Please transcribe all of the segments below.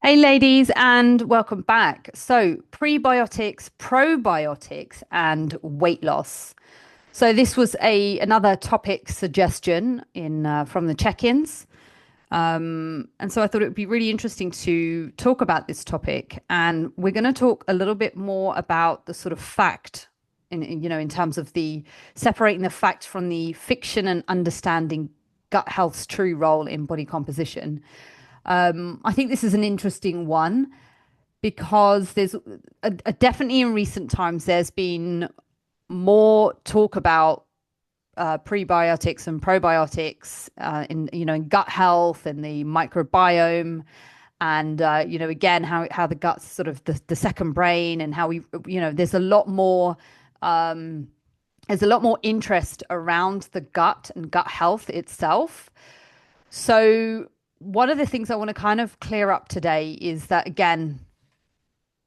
Hey ladies, and welcome back. So, prebiotics, probiotics, and weight loss. So this was a another topic suggestion in from the check-ins, and so I thought it would be really interesting to talk about this topic. And we're going to talk a little bit more about the sort of fact, in terms of the separating the fact from the fiction and understanding gut health's true role in body composition. I think this is an interesting one because there's definitely in recent times there's been more talk about prebiotics and probiotics in gut health and the microbiome and again how the gut's sort of the second brain and how we um, there's a lot more interest around the gut and gut health itself. So one of the things I want to kind of clear up today is that again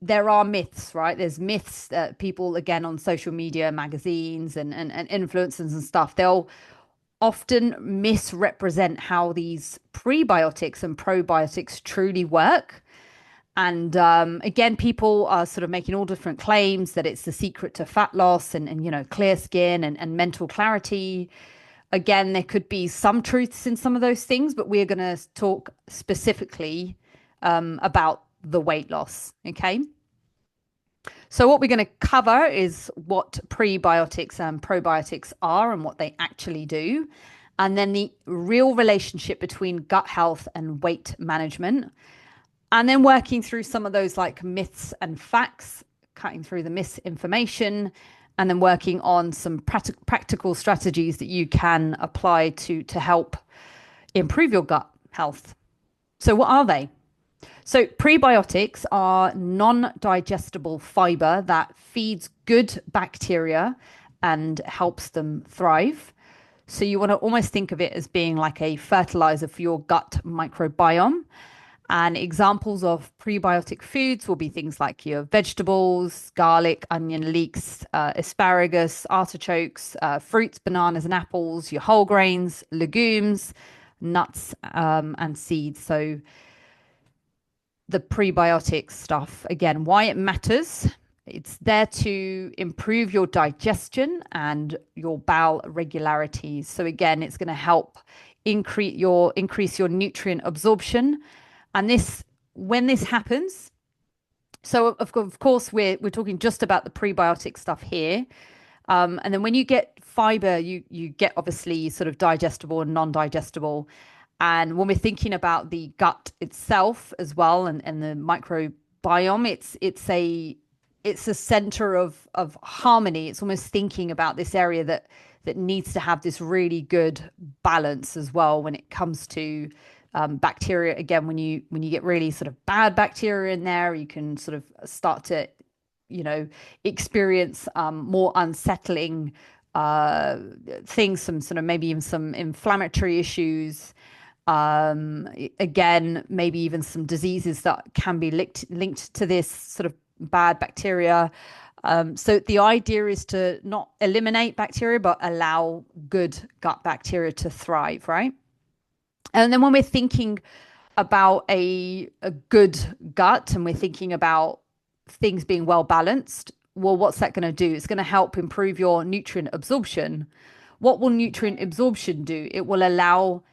there are myths, right? There's myths that people, again, on social media, magazines, and influencers and stuff, they'll often misrepresent how these prebiotics and probiotics truly work. And again, people are sort of making all different claims that it's the secret to fat loss and clear skin and mental clarity. Again, there could be some truths in some of those things, but we're going to talk specifically about the weight loss. Okay. So, what we're going to cover is what prebiotics and probiotics are and what they actually do, and then the real relationship between gut health and weight management, and then working through some of those like myths and facts, cutting through the misinformation, and then working on some practical strategies that you can apply to help improve your gut health. So, what are they? So, prebiotics are non digestible fiber that feeds good bacteria and helps them thrive. So, you want to almost think of it as being like a fertilizer for your gut microbiome. And examples of prebiotic foods will be things like your vegetables, garlic, onion, leeks, asparagus, artichokes, fruits, bananas, and apples, your whole grains, legumes, nuts, and seeds. So, the prebiotic stuff again, why it matters. It's there to improve your digestion and your bowel regularities. So again, it's going to help increase your nutrient absorption. And this when this happens, so of course we're talking just about the prebiotic stuff here. And then when you get fiber, you get obviously sort of digestible and non-digestible. And when we're thinking about the gut itself as well and the microbiome, it's a center of harmony. It's almost thinking about this area that needs to have this really good balance as well when it comes to bacteria. Again, when you get really sort of bad bacteria in there, you can sort of start to experience more unsettling uh, things, some sort of maybe even some inflammatory issues. Again, maybe even some diseases that can be linked to this sort of bad bacteria. So the idea is to not eliminate bacteria, but allow good gut bacteria to thrive, right? And then when we're thinking about a good gut and we're thinking about things being well balanced, well, what's that going to do? It's going to help improve your nutrient absorption. What will nutrient absorption do? It will allow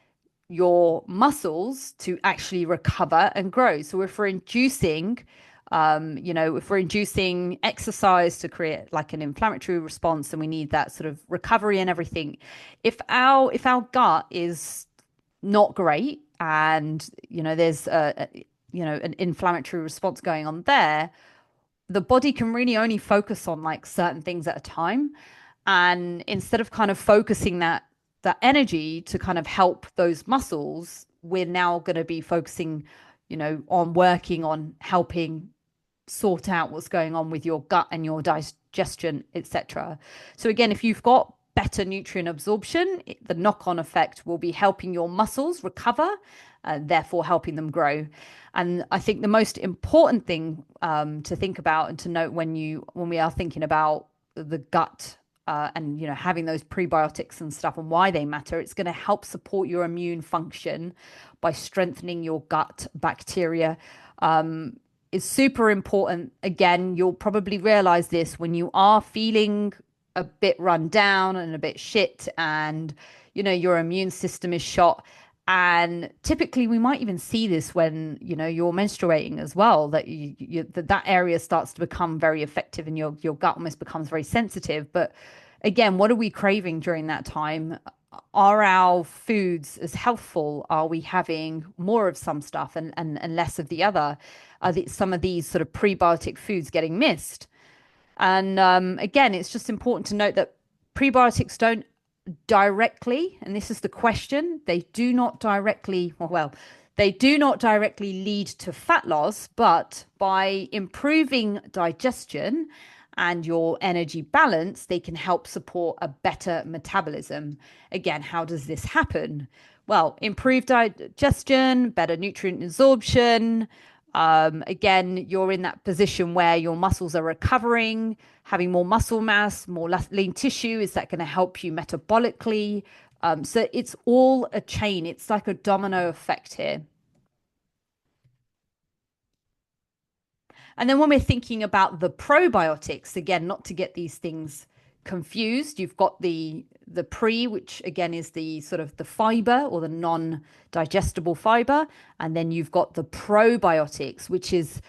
your muscles to actually recover and grow. So if we're inducing exercise to create like an inflammatory response, and we need that sort of recovery and everything. If our gut is not great, and there's an inflammatory response going on there, the body can really only focus on like certain things at a time. And instead of kind of focusing that energy to kind of help those muscles, we're now going to be focusing, on working on helping sort out what's going on with your gut and your digestion, etc. So again, if you've got better nutrient absorption, the knock-on effect will be helping your muscles recover, therefore helping them grow. And I think the most important thing to think about and to note when we are thinking about the gut and having those prebiotics and stuff and why they matter, it's going to help support your immune function by strengthening your gut bacteria. is super important. Again, you'll probably realize this when you are feeling a bit run down and a bit shit, and your immune system is shot. And typically, we might even see this when you're menstruating as well. That that area starts to become very effective, and your gut almost becomes very sensitive. But again, what are we craving during that time? Are our foods as healthful? Are we having more of some stuff and less of the other? Some of these sort of prebiotic foods getting missed? And again, it's just important to note that prebiotics don't directly, and this is the question, they do not directly, they do not directly lead to fat loss, but by improving digestion and your energy balance, they can help support a better metabolism. Again, how does this happen? Well, improved digestion, better nutrient absorption. Again, you're in that position where your muscles are recovering, having more muscle mass, more lean tissue. Is that going to help you metabolically? So it's all a chain. It's like a domino effect here. And then when we're thinking about the probiotics, again, not to get these things confused, you've got the pre, which again is the sort of the fiber or the non-digestible fiber, and then you've got the probiotics, which is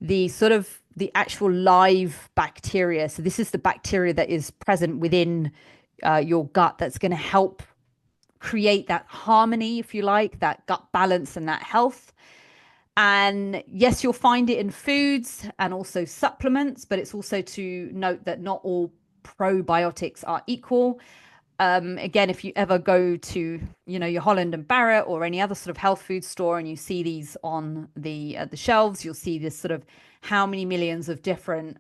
the sort of the actual live bacteria. So this is the bacteria that is present within your gut that's going to help create that harmony, if you like, that gut balance and that health. And yes, you'll find it in foods and also supplements, but it's also to note that not all probiotics are equal. Again, if you ever go to, your Holland and Barrett or any other sort of health food store and you see these on the shelves, you'll see this sort of how many millions of different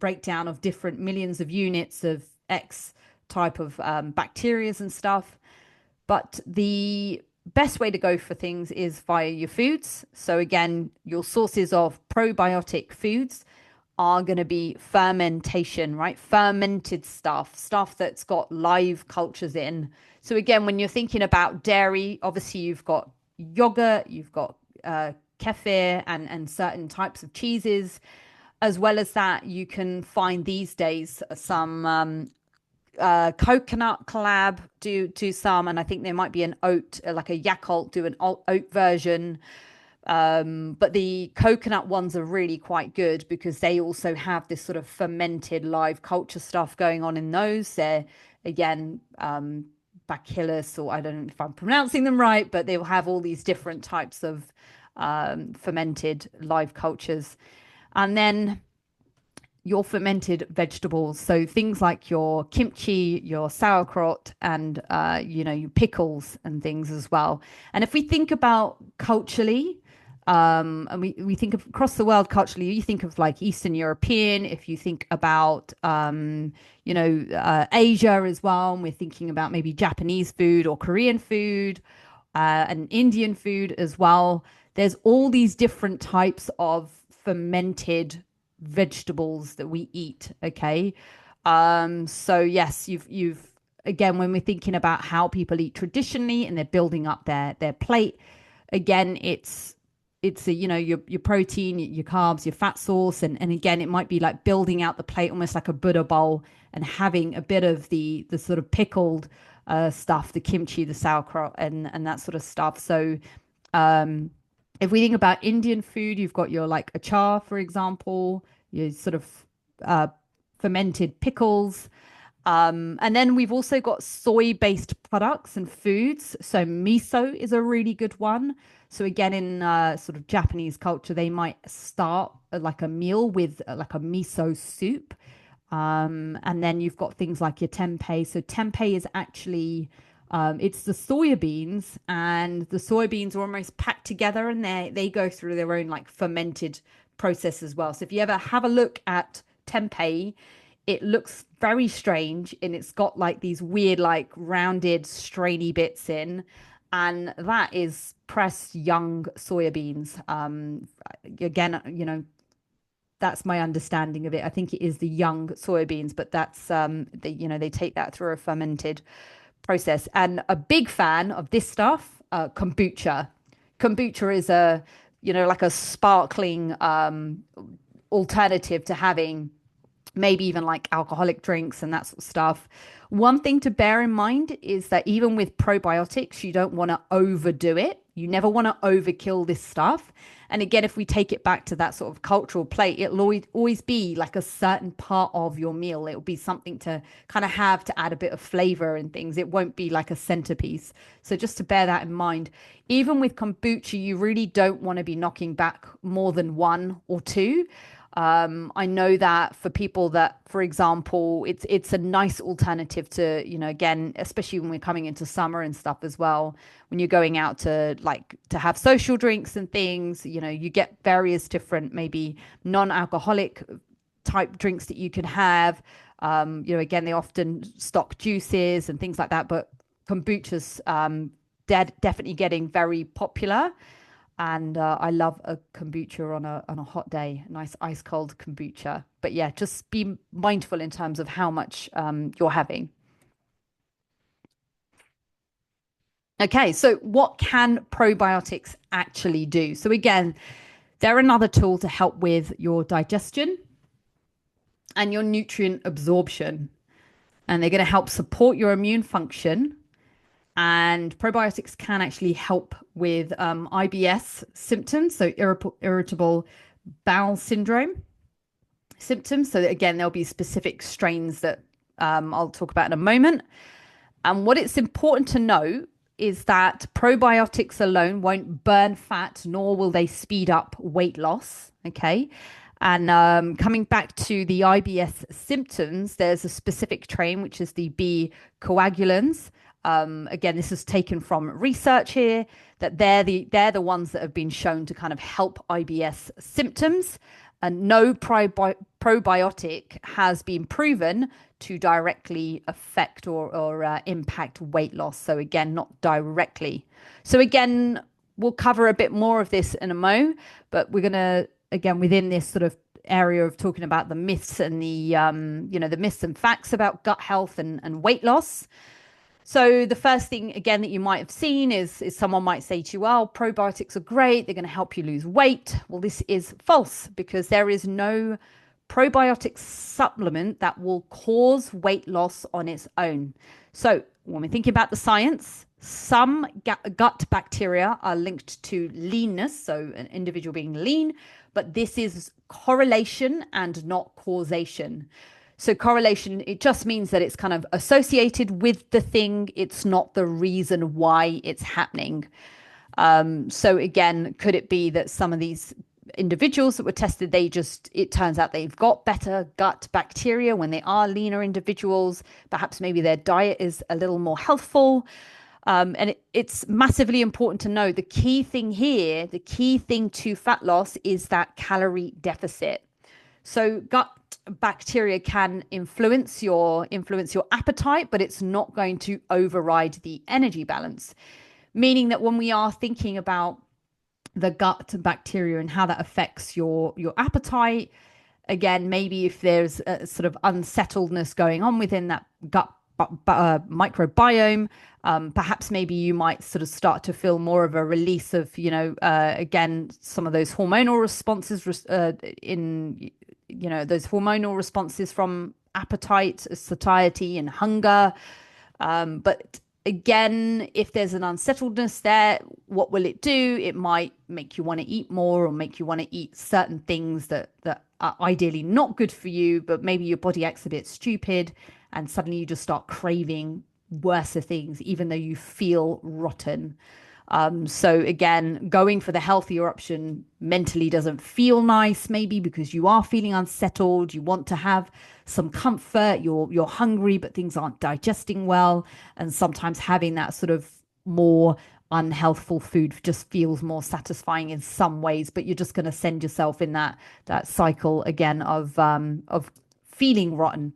breakdown of different millions of units of X type of bacterias and stuff. But the best way to go for things is via your foods. So again, your sources of probiotic foods are going to be fermentation, right? Fermented stuff that's got live cultures in. So again, when you're thinking about dairy, obviously you've got yogurt, you've got kefir and certain types of cheeses. As well as that, you can find these days some coconut collab do some, and I think there might be an oat, like a Yakult do an oat version. But the coconut ones are really quite good because they also have this sort of fermented live culture stuff going on in those. They're again bacillus, or I don't know if I'm pronouncing them right, but they will have all these different types of fermented live cultures. And then your fermented vegetables, so things like your kimchi, your sauerkraut, and your pickles and things as well. And if we think about culturally, and we think of across the world culturally, you think of like Eastern European. If you think about Asia as well, and we're thinking about maybe Japanese food or Korean food, and Indian food as well. There's all these different types of fermented vegetables that we eat. Okay. So yes, you've again, when we're thinking about how people eat traditionally and they're building up their plate, again, it's your protein, your carbs, your fat source, and again, it might be like building out the plate almost like a Buddha bowl and having a bit of the sort of pickled stuff, the kimchi, the sauerkraut, and that sort of stuff. So if we think about Indian food, you've got your like achar, for example, your sort of fermented pickles. And then we've also got soy-based products and foods. So miso is a really good one. So again, in sort of Japanese culture, they might start like a meal with like a miso soup. And then you've got things like your tempeh. So tempeh is actually it's the soya beans, and the soybeans are almost packed together, and they go through their own like fermented process as well. So if you ever have a look at tempeh, it looks very strange, and it's got like these weird like rounded strainy bits in, and that is pressed young soya beans. Again, that's my understanding of it. I think it is the young soybeans, but that's they take that through a fermented process. And a big fan of this stuff, kombucha. Kombucha is a like a sparkling alternative to having maybe even like alcoholic drinks and that sort of stuff. One thing to bear in mind is that even with probiotics, you don't want to overdo it. You never want to overkill this stuff. And again, if we take it back to that sort of cultural plate, it'll always be like a certain part of your meal. It'll be something to kind of have to add a bit of flavor and things. It won't be like a centerpiece. So just to bear that in mind, even with kombucha, you really don't want to be knocking back more than one or two. I know that for people that, for example, it's a nice alternative to, again, especially when we're coming into summer and stuff as well, when you're going out to like to have social drinks and things, you get various different maybe non-alcoholic type drinks that you can have. Again, they often stock juices and things like that, but kombucha's definitely getting very popular. And I love a kombucha on a hot day, nice ice cold kombucha. But yeah, just be mindful in terms of how much you're having. Okay, so what can probiotics actually do? So again, they're another tool to help with your digestion and your nutrient absorption. And they're going to help support your immune function. And probiotics can actually help with IBS symptoms, so irritable bowel syndrome symptoms. So that, again, there'll be specific strains that I'll talk about in a moment. And what it's important to know is that probiotics alone won't burn fat, nor will they speed up weight loss. Okay. And coming back to the IBS symptoms, there's a specific strain, which is the B coagulans. Again, this is taken from research here that they're the ones that have been shown to kind of help IBS symptoms. And no probiotic has been proven to directly affect or impact weight loss. So again, not directly. So again, we'll cover a bit more of this in a mo, but we're going to, again, within this sort of area of talking about the myths and the myths and facts about gut health and weight loss. So the first thing, again, that you might have seen is someone might say to you, well, probiotics are great. They're going to help you lose weight. Well, this is false because there is no probiotic supplement that will cause weight loss on its own. So when we're thinking about the science, some gut bacteria are linked to leanness, so an individual being lean, but this is correlation and not causation. So correlation, it just means that it's kind of associated with the thing. It's not the reason why it's happening. So again, could it be that some of these individuals that were tested, it turns out they've got better gut bacteria when they are leaner individuals. Perhaps maybe their diet is a little more healthful. And it's massively important to know the key thing here, the key thing to fat loss is that calorie deficit. So gut bacteria can influence your appetite, but it's not going to override the energy balance. Meaning that when we are thinking about the gut bacteria and how that affects your appetite, again, maybe if there's a sort of unsettledness going on within that gut microbiome, perhaps maybe you might sort of start to feel more of a release of, again, some of those hormonal responses those hormonal responses from appetite, satiety, and hunger. But again, if there's an unsettledness there, what will it do? It might make you want to eat more or make you want to eat certain things that are ideally not good for you, but maybe your body acts a bit stupid and suddenly you just start craving worse things, even though you feel rotten. So again, going for the healthier option mentally doesn't feel nice, maybe because you are feeling unsettled. You want to have some comfort. You're hungry, but things aren't digesting well. And sometimes having that sort of more unhealthful food just feels more satisfying in some ways, but you're just going to send yourself in that cycle again of feeling rotten.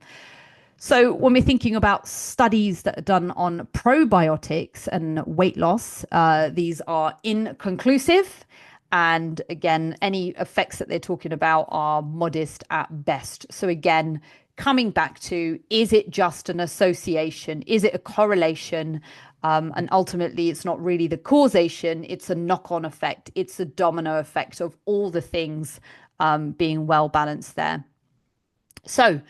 So when we're thinking about studies that are done on probiotics and weight loss, these are inconclusive. And again, any effects that they're talking about are modest at best. So again, coming back to, is it just an association? Is it a correlation? And ultimately, it's not really the causation, it's a knock-on effect. It's a domino effect of all the things being well balanced there. So,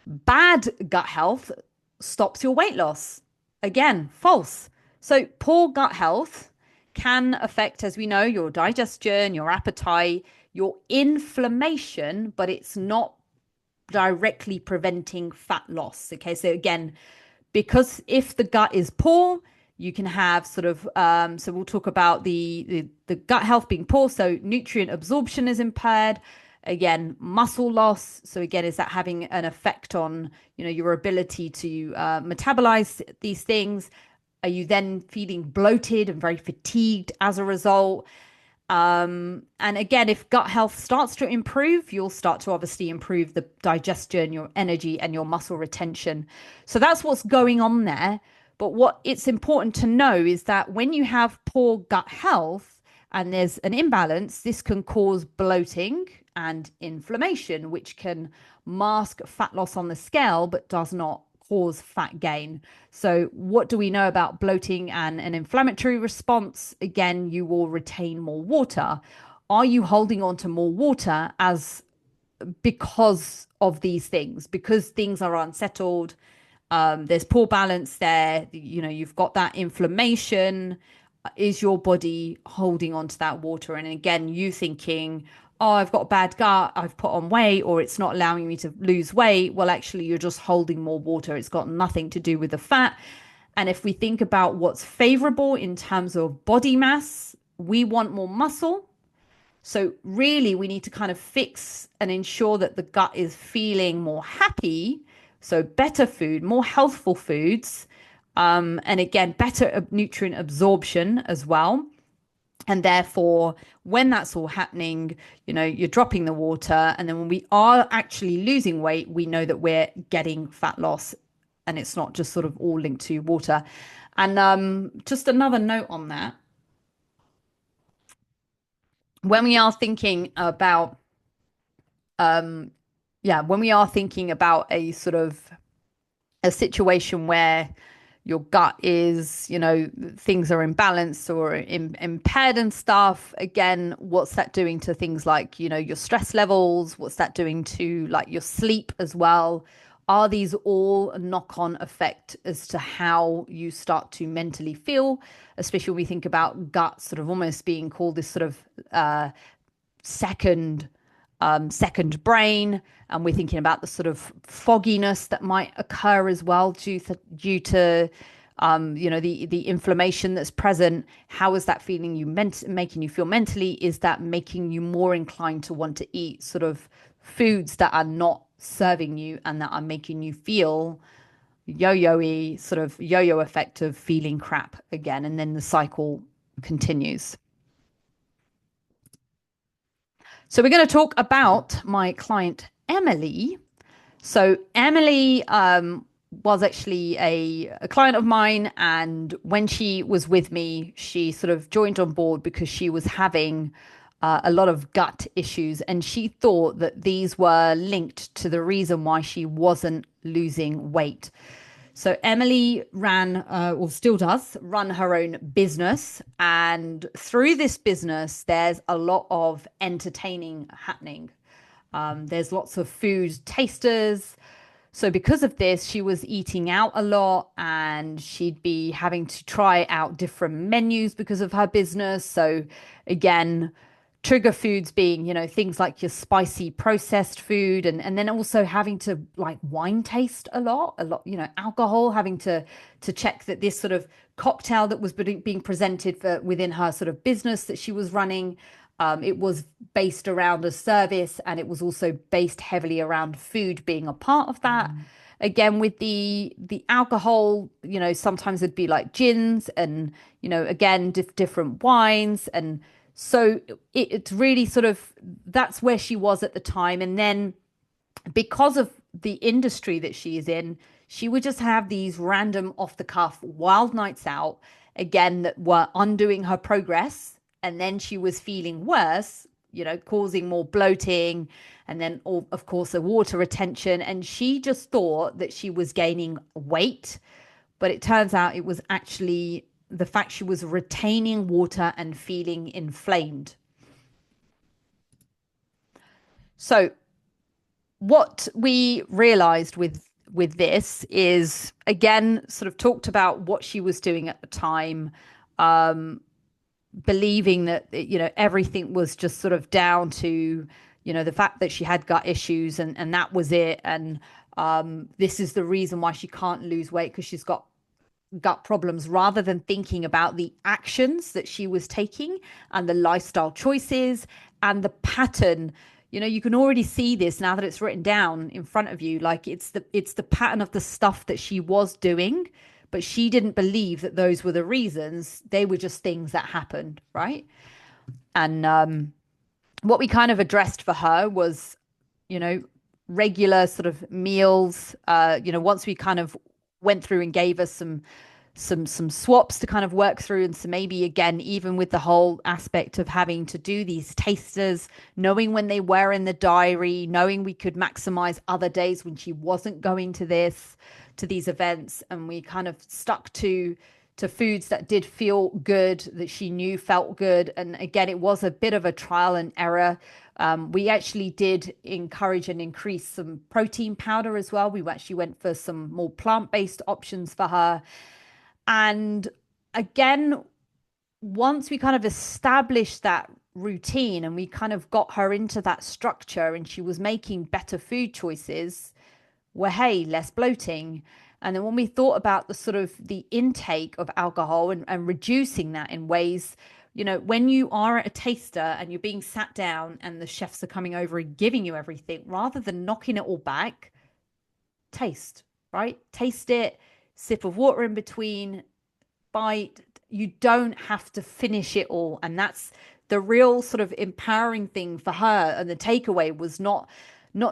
bad gut health stops your weight loss. Again, false. So, poor gut health can affect, as we know, your digestion, your appetite, your inflammation, but it's not directly preventing fat loss. Okay, so again, because if the gut is poor, you can have sort of so we'll talk about the gut health being poor, so nutrient absorption is impaired. Again, muscle loss, so again, is that having an effect on, you know, your ability to metabolize these things? Are you then feeling bloated and very fatigued as a result? And again, if gut health starts to improve, you'll start to obviously improve the digestion, your energy, and your muscle retention. So that's what's going on there. But what it's important to know is that when you have poor gut health and there's an imbalance, this can cause bloating and inflammation, which can mask fat loss on the scale, but does not cause fat gain. So, what do we know about bloating and an inflammatory response? Again, you will retain more water. Are you holding on to more water as because of these things? Because things are unsettled, there's poor balance there. You know, you've got that inflammation. Is your body holding on to that water? And again, you thinking, oh, I've got a bad gut, I've put on weight, or it's not allowing me to lose weight. Well, actually, you're just holding more water. It's got nothing to do with the fat. And if we think about what's favorable in terms of body mass, we want more muscle. So, really, we need to kind of fix and ensure that the gut is feeling more happy. So, better food, more healthful foods, and again, better nutrient absorption as well. And therefore, when that's all happening, you know, you're dropping the water. And then when we are actually losing weight, we know that we're getting fat loss and it's not just sort of all linked to water. And just another note on that, when we are thinking about, yeah, when we are thinking about a sort of a situation where your gut is, you know, things are imbalanced or impaired and stuff. Again, what's that doing to things like, you know, your stress levels? What's that doing to like your sleep as well? Are these all a knock-on effect as to how you start to mentally feel? Especially when we think about gut sort of almost being called this sort of second second brain, and we're thinking about the sort of fogginess that might occur as well due to you know, the inflammation that's present. How is that feeling you making you feel mentally? Is that making you more inclined to want to eat sort of foods that are not serving you and that are making you feel yo-yo-y, sort of yo-yo effect of feeling crap again, and then the cycle continues. So we're going to talk about my client, Emily. So Emily was actually a client of mine. And when she was with me, she sort of joined on board because she was having a lot of gut issues. And she thought that these were linked to the reason why she wasn't losing weight. So Emily ran, or still does, run her own business. And through this business, there's a lot of entertaining happening. There's lots of food tasters. So because of this, she was eating out a lot and she'd be having to try out different menus because of her business. So again, trigger foods being, you know, things like your spicy processed food, and then also having to like wine taste a lot, you know, alcohol, having to check that this sort of cocktail that was being presented for within her sort of business that she was running, it was based around a service, and it was also based heavily around food being a part of that. Again, with the alcohol, you know, sometimes it'd be like gins and, you know, again, different wines. And so it's really sort of, that's where she was at the time. And then because of the industry that she is in, she would just have these random off the cuff wild nights out, again, that were undoing her progress. And then she was feeling worse causing more bloating, and then of course the water retention. And she just thought that she was gaining weight, but it turns out it was actually the fact she was retaining water and feeling inflamed. So what we realized with this is, again, sort of talked about what she was doing at the time, believing that everything was just sort of down to the fact that she had gut issues, and that was it. And this is the reason why she can't lose weight, because she's got gut problems, rather than thinking about the actions that she was taking and the lifestyle choices and the pattern. You can already see this now that it's written down in front of you. Like, it's the pattern of the stuff that she was doing, but she didn't believe that those were the reasons. They were just things that happened, right? And what we kind of addressed for her was, you know, regular sort of meals. Once we kind of went through and gave us some swaps to kind of work through, and so maybe again, even with the whole aspect of having to do these tasters, knowing when they were in the diary, knowing we could maximize other days when she wasn't going to these events, and we kind of stuck to foods that did feel good, that she knew felt good. And again, it was a bit of a trial and error. We actually did encourage and increase some protein powder as well. We actually went for some more plant-based options for her. And again, once we kind of established that routine and we kind of got her into that structure and she was making better food choices, where, hey, less bloating. And then when we thought about the sort of the intake of alcohol and reducing that in ways, when you are at a taster and you're being sat down and the chefs are coming over and giving you everything, rather than knocking it all back, taste, right? Taste it, sip of water in between, bite. You don't have to finish it all. And that's the real sort of empowering thing for her. And the takeaway was not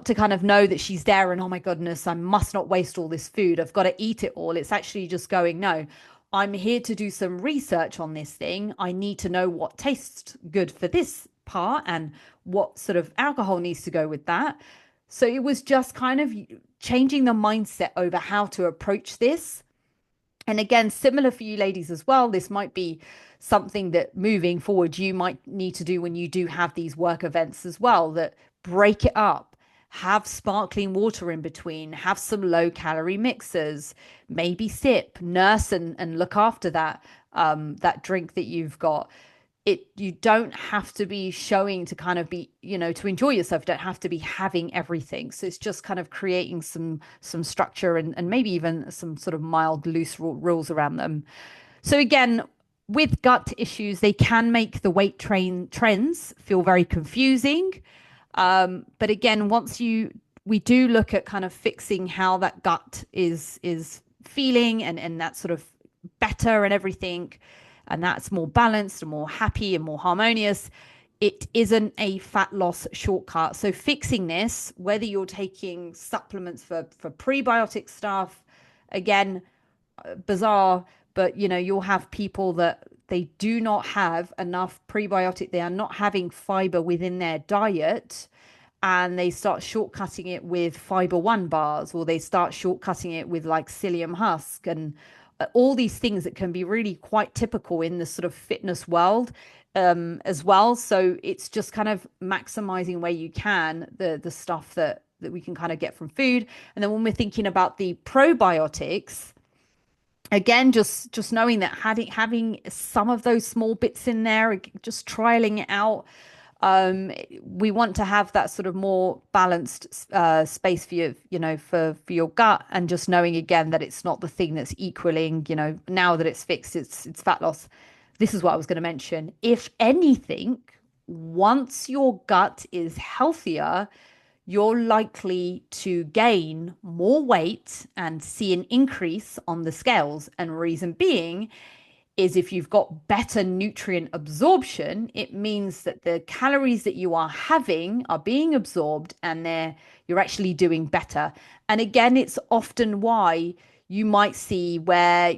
to kind of know that she's there and, oh my goodness, I must not waste all this food, I've got to eat it all. It's actually just going, no, I'm here to do some research on this thing. I need to know what tastes good for this part and what sort of alcohol needs to go with that. So it was just kind of changing the mindset over how to approach this. And again, similar for you ladies as well, this might be something that moving forward you might need to do when you do have these work events as well, that break it up, have sparkling water in between, have some low calorie mixers, maybe sip, nurse and look after that drink that you've got. You don't have to be showing to kind of be, to enjoy yourself. You don't have to be having everything. So it's just kind of creating some structure and maybe even some sort of mild loose rules around them. So again, with gut issues, they can make the weight trends feel very confusing. But again, we do look at kind of fixing how that gut is feeling and that's sort of better and everything, and that's more balanced and more happy and more harmonious. It isn't a fat loss shortcut. So fixing this, whether you're taking supplements for prebiotic stuff, again, bizarre, but you'll have people that they do not have enough prebiotic, they are not having fiber within their diet, and they start shortcutting it with fiber one bars, or they start shortcutting it with like psyllium husk and all these things that can be really quite typical in the sort of fitness world as well. So it's just kind of maximizing where you can the stuff that we can kind of get from food. And then when we're thinking about the probiotics, again, just knowing that having some of those small bits in there, just trialing it out. We want to have that sort of more balanced space for you, for your gut, and just knowing again that it's not the thing that's equaling, now that it's fixed, it's fat loss. This is what I was going to mention. If anything, once your gut is healthier, you're likely to gain more weight and see an increase on the scales. And reason being is, if you've got better nutrient absorption, it means that the calories that you are having are being absorbed and you're actually doing better. And again, it's often why you might see where,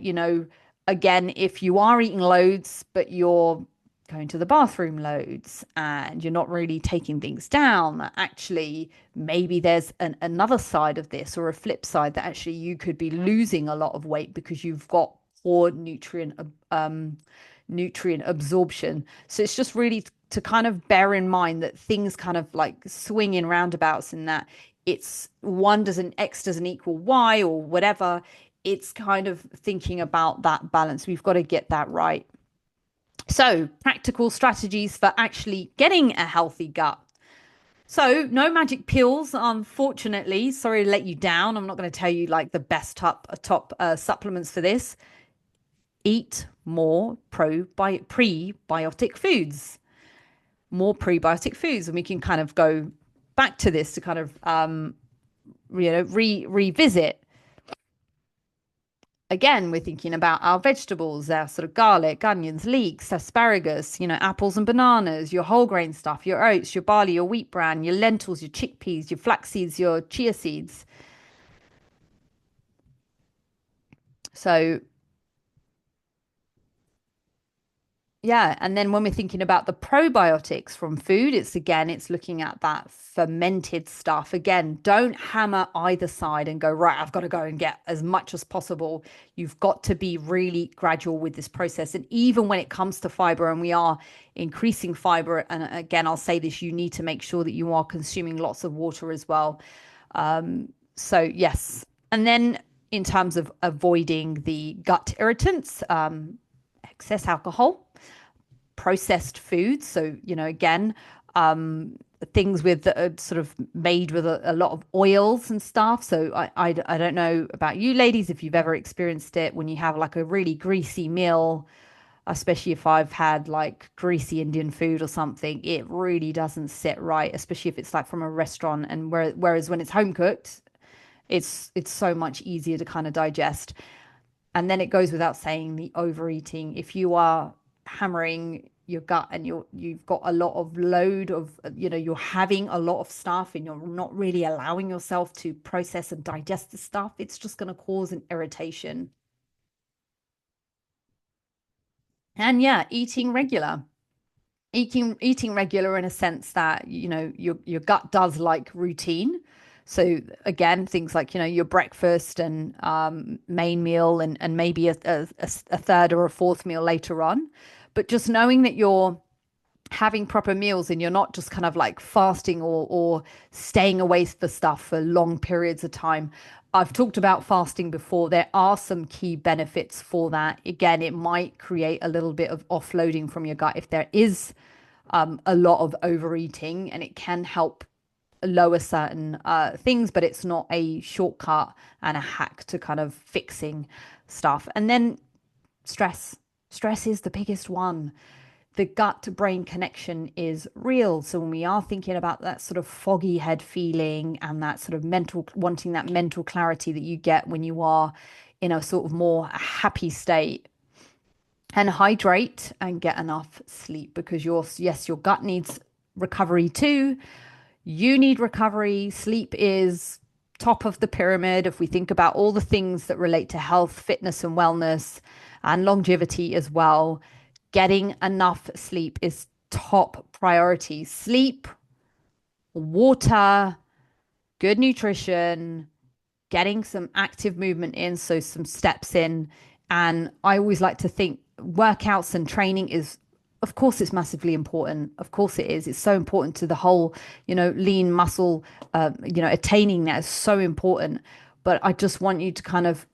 again, if you are eating loads, but you're going to the bathroom loads and you're not really taking things down, that actually maybe there's another side of this or a flip side that actually you could be losing a lot of weight because you've got poor nutrient absorption. So it's just really to kind of bear in mind that things kind of like swing in roundabouts, in that it's one doesn't X doesn't equal Y or whatever. It's kind of thinking about that balance. We've got to get that right. So, practical strategies for actually getting a healthy gut. So, no magic pills, unfortunately. Sorry to let you down. I'm not going to tell you like the best top supplements for this. Eat more prebiotic foods, more prebiotic foods, and we can kind of go back to this to kind of revisit. Again, we're thinking about our vegetables, our sort of garlic, onions, leeks, asparagus, apples and bananas, your whole grain stuff, your oats, your barley, your wheat bran, your lentils, your chickpeas, your flax seeds, your chia seeds. So yeah, and then when we're thinking about the probiotics from food, it's looking at that fermented stuff. Again, don't hammer either side and go, right, I've got to go and get as much as possible. You've got to be really gradual with this process. And even when it comes to fiber, and we are increasing fiber, and again, I'll say this, you need to make sure that you are consuming lots of water as well. So yes. And then in terms of avoiding the gut irritants, excess alcohol, processed foods. So, again, things with sort of made with a lot of oils and stuff. So I don't know about you ladies, if you've ever experienced it when you have like a really greasy meal, especially if I've had like greasy Indian food or something, it really doesn't sit right, especially if it's like from a restaurant. And whereas when it's home cooked, it's so much easier to kind of digest. And then it goes without saying the overeating. If you are hammering your gut and you've got a lot of load of, you're having a lot of stuff and you're not really allowing yourself to process and digest the stuff, it's just going to cause an irritation. And yeah, eating regular in a sense that your gut does like routine. So again, things like your breakfast and main meal, and maybe a third or a fourth meal later on, but just knowing that you're having proper meals and you're not just kind of like fasting or staying away for stuff for long periods of time. I've talked about fasting before. There are some key benefits for that. Again, it might create a little bit of offloading from your gut if there is a lot of overeating, and it can help lower certain things, but it's not a shortcut and a hack to kind of fixing stuff. And then stress. Stress is the biggest one. The gut to brain connection is real. So when we are thinking about that sort of foggy head feeling and that sort of wanting that mental clarity that you get when you are in a sort of more happy state, and hydrate and get enough sleep, because your gut needs recovery too. You need recovery. Sleep is top of the pyramid if we think about all the things that relate to health, fitness, and wellness, and longevity as well. Getting enough sleep is top priority. Sleep, water, good nutrition, getting some active movement in, so some steps in. And I always like to think workouts and training is, of course, it's massively important. Of course it is. It's so important to the whole, lean muscle, attaining that is so important. But I just want you to kind of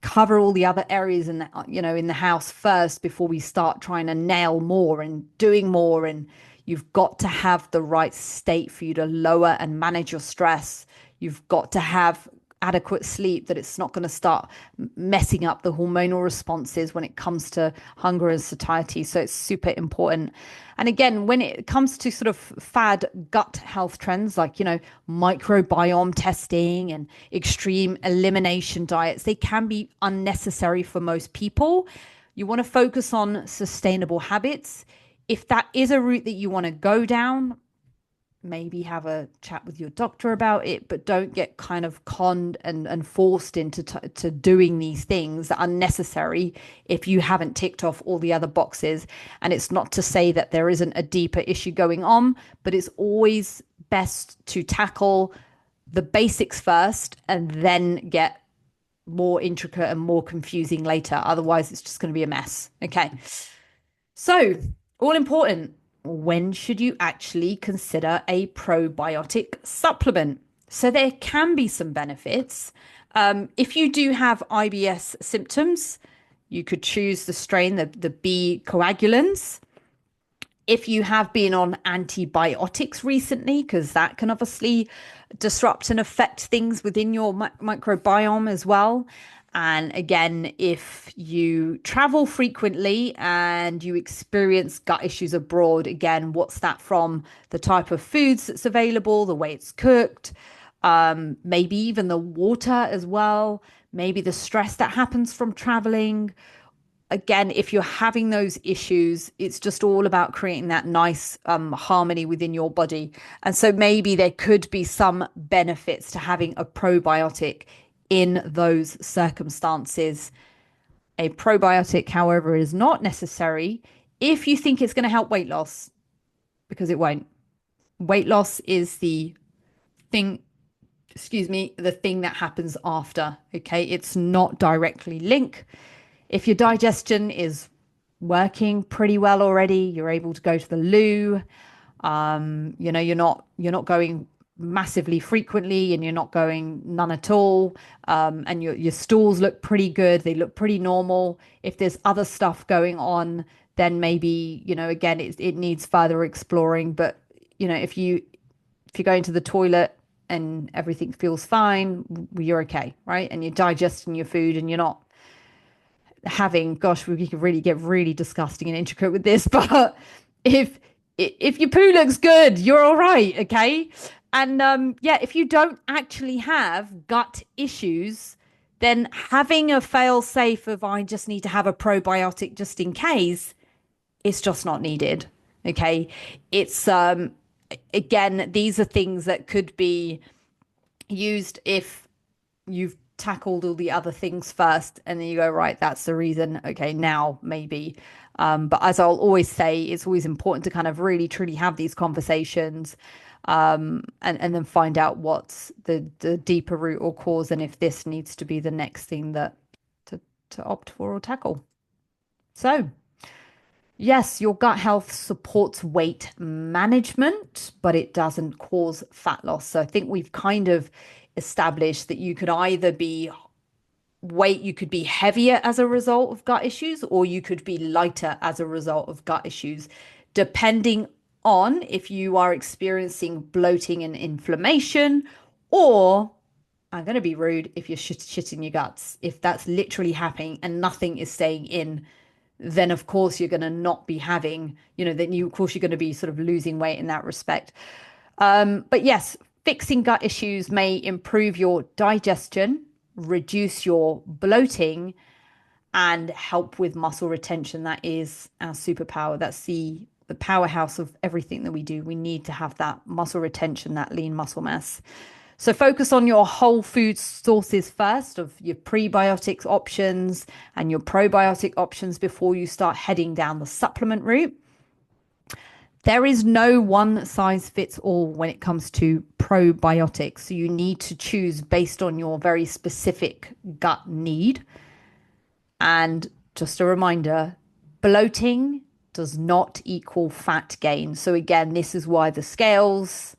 cover all the other areas in the, in the house first before we start trying to nail more and doing more. And you've got to have the right state for you to lower and manage your stress. You've got to have adequate sleep, that it's not going to start messing up the hormonal responses when it comes to hunger and satiety. So it's super important. And again, when it comes to sort of fad gut health trends, like, microbiome testing and extreme elimination diets, they can be unnecessary for most people. You want to focus on sustainable habits. If that is a route that you want to go down, maybe have a chat with your doctor about it, but don't get kind of conned and forced into to doing these things that are necessary if you haven't ticked off all the other boxes. And it's not to say that there isn't a deeper issue going on, but it's always best to tackle the basics first and then get more intricate and more confusing later. Otherwise, it's just going to be a mess. Okay. So, all important, when should you actually consider a probiotic supplement? So, there can be some benefits. If you do have IBS symptoms, you could choose the strain, the B coagulans. If you have been on antibiotics recently, because that can obviously disrupt and affect things within your microbiome as well. And again, if you travel frequently and you experience gut issues abroad, again, what's that from? The type of foods that's available, the way it's cooked, maybe even the water as well, maybe the stress that happens from traveling. Again, if you're having those issues, it's just all about creating that nice harmony within your body. And so maybe there could be some benefits to having a probiotic in those circumstances. A probiotic, however, is not necessary if you think it's going to help weight loss, because it won't. Weight loss is the thing, excuse me, the thing that happens after. Okay. It's not directly linked. If your digestion is working pretty well already, you're able to go to the loo, you're not going massively frequently and you're not going none at all, and your stools look pretty good, they look pretty normal. If there's other stuff going on, then maybe, again, it needs further exploring. But if you're going to the toilet and everything feels fine, you're okay, right? And you're digesting your food and you're not having, gosh, we could really get really disgusting and intricate with this, but if your poo looks good, you're all right. Okay. And if you don't actually have gut issues, then having a fail safe of, I just need to have a probiotic just in case, it's just not needed. Okay. It's again, these are things that could be used if you've tackled all the other things first and then you go, right, that's the reason. Okay, now maybe. But as I'll always say, it's always important to kind of really truly have these conversations, and then find out what's the deeper root or cause, and if this needs to be the next thing that to opt for or tackle. So yes, your gut health supports weight management, but it doesn't cause fat loss. So I think we've kind of established that you could either be you could be heavier as a result of gut issues, or you could be lighter as a result of gut issues, depending on if you are experiencing bloating and inflammation, or I'm going to be rude, if you're shitting your guts. If that's literally happening and nothing is staying in, then of course you're going to not be having, of course you're going to be sort of losing weight in that respect. But yes, fixing gut issues may improve your digestion, reduce your bloating, and help with muscle retention. That is our superpower. That's the powerhouse of everything that we do. We need to have that muscle retention, that lean muscle mass. So focus on your whole food sources first, of your prebiotics options and your probiotic options before you start heading down the supplement route. There is no one size fits all when it comes to probiotics. So you need to choose based on your very specific gut need. And just a reminder, bloating does not equal fat gain. So again, this is why the scales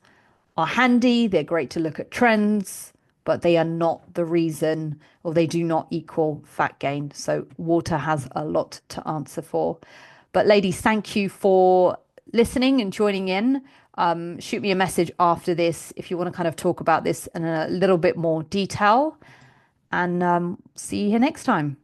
are handy. They're great to look at trends, but they are not the reason, or they do not equal fat gain. So water has a lot to answer for. But ladies, thank you for listening and joining in. Shoot me a message after this if you want to kind of talk about this in a little bit more detail. And see you here next time.